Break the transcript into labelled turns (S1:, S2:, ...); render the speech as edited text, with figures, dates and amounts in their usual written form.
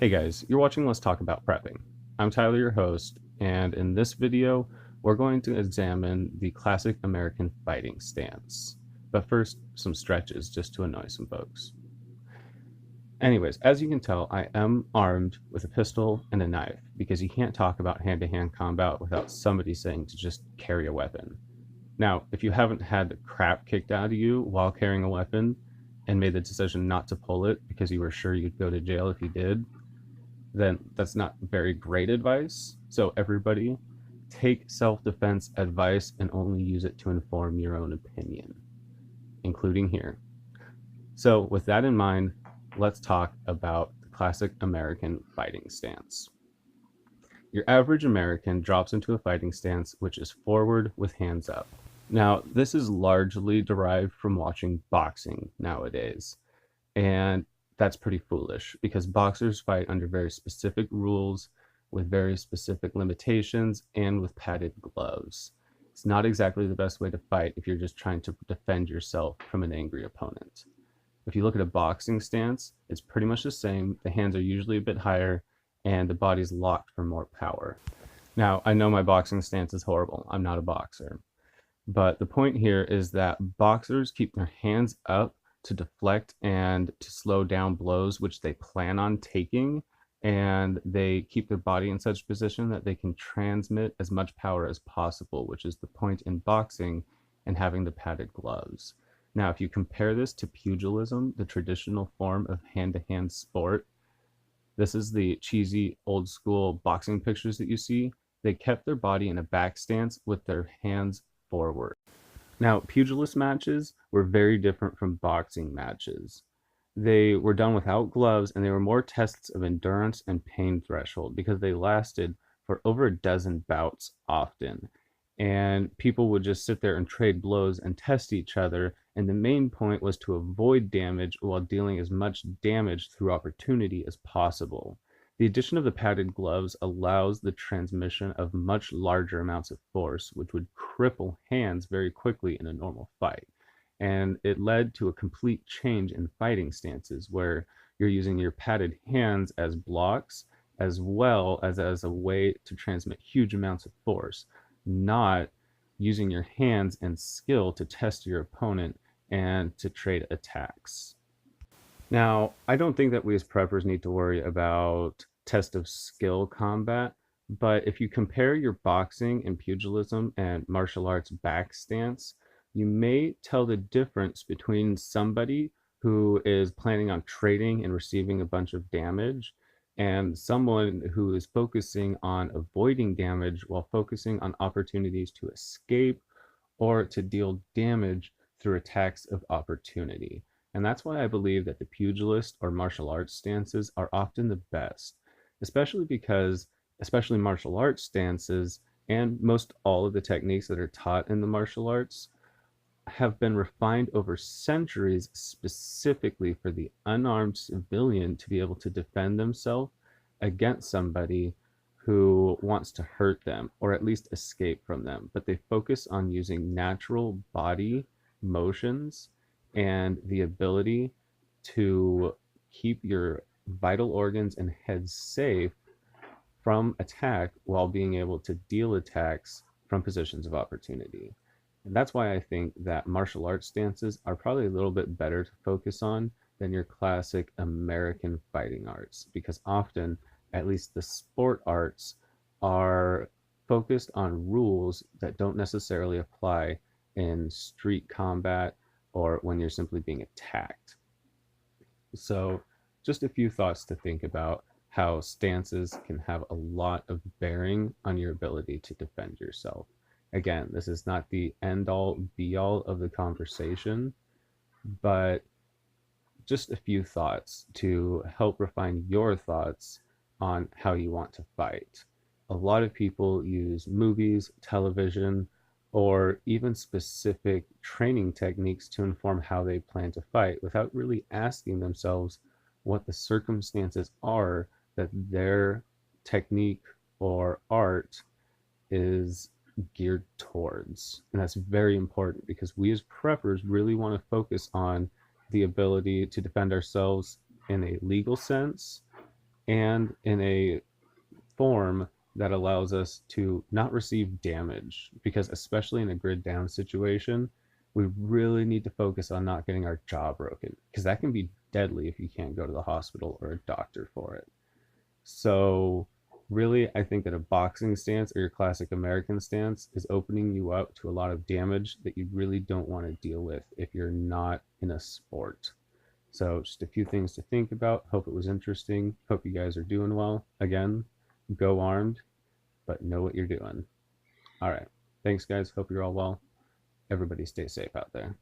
S1: Hey guys, you're watching Let's Talk About Prepping. I'm Tyler, your host, and in this video, we're going to examine the classic American fighting stance. But first, some stretches just to annoy some folks. Anyways, as you can tell, I am armed with a pistol and a knife because you can't talk about hand-to-hand combat without somebody saying to just carry a weapon. Now, if you haven't had the crap kicked out of you while carrying a weapon and made the decision not to pull it because you were sure you'd go to jail if you did, then that's not very great advice. So everybody, take self-defense advice and only use it to inform your own opinion, including here. So with that in mind, let's talk about the classic American fighting stance. Your average American drops into a fighting stance which is forward with hands up. Now, this is largely derived from watching boxing nowadays. And that's pretty foolish because boxers fight under very specific rules with very specific limitations and with padded gloves. It's not exactly the best way to fight if you're just trying to defend yourself from an angry opponent. If you look at a boxing stance, it's pretty much the same. The hands are usually a bit higher and the body's locked for more power. Now, I know my boxing stance is horrible. I'm not a boxer. But the point here is that boxers keep their hands up to deflect and to slow down blows which they plan on taking, and they keep their body in such position that they can transmit as much power as possible, which is the point in boxing and having the padded gloves. Now, if you compare this to pugilism, the traditional form of hand-to-hand sport, this is the cheesy old school boxing pictures that you see. They kept their body in a back stance with their hands forward. Now, pugilist matches were very different from boxing matches. They were done without gloves, and they were more tests of endurance and pain threshold because they lasted for over a dozen bouts often. And people would just sit there and trade blows and test each other. And the main point was to avoid damage while dealing as much damage through opportunity as possible. The addition of the padded gloves allows the transmission of much larger amounts of force, which would cripple hands very quickly in a normal fight. And it led to a complete change in fighting stances where you're using your padded hands as blocks as well as a way to transmit huge amounts of force, not using your hands and skill to test your opponent and to trade attacks. Now, I don't think that we as preppers need to worry about test of skill combat, but if you compare your boxing and pugilism and martial arts back stance, you may tell the difference between somebody who is planning on trading and receiving a bunch of damage and someone who is focusing on avoiding damage while focusing on opportunities to escape or to deal damage through attacks of opportunity. And that's why I believe that the pugilist or martial arts stances are often the best, especially martial arts stances and most all of the techniques that are taught in the martial arts have been refined over centuries specifically for the unarmed civilian to be able to defend themselves against somebody who wants to hurt them or at least escape from them. But they focus on using natural body motions and the ability to keep your vital organs and head safe from attack while being able to deal attacks from positions of opportunity. And that's why I think that martial arts stances are probably a little bit better to focus on than your classic American fighting arts, because often, at least the sport arts, are focused on rules that don't necessarily apply in street combat or when you're simply being attacked. So just a few thoughts to think about how stances can have a lot of bearing on your ability to defend yourself. Again, this is not the end all be all of the conversation, but just a few thoughts to help refine your thoughts on how you want to fight. A lot of people use movies, television, or even specific training techniques to inform how they plan to fight without really asking themselves what the circumstances are that their technique or art is geared towards. And that's very important because we as preppers really want to focus on the ability to defend ourselves in a legal sense and in a form that allows us to not receive damage, because especially in a grid down situation, we really need to focus on not getting our jaw broken, because that can be deadly if you can't go to the hospital or a doctor for it. So really, I think that a boxing stance or your classic American stance is opening you up to a lot of damage that you really don't want to deal with if you're not in a sport. So just a few things to think about. Hope it was interesting. Hope you guys are doing well. Again, go armed, but know what you're doing. All right. Thanks, guys. Hope you're all well. Everybody stay safe out there.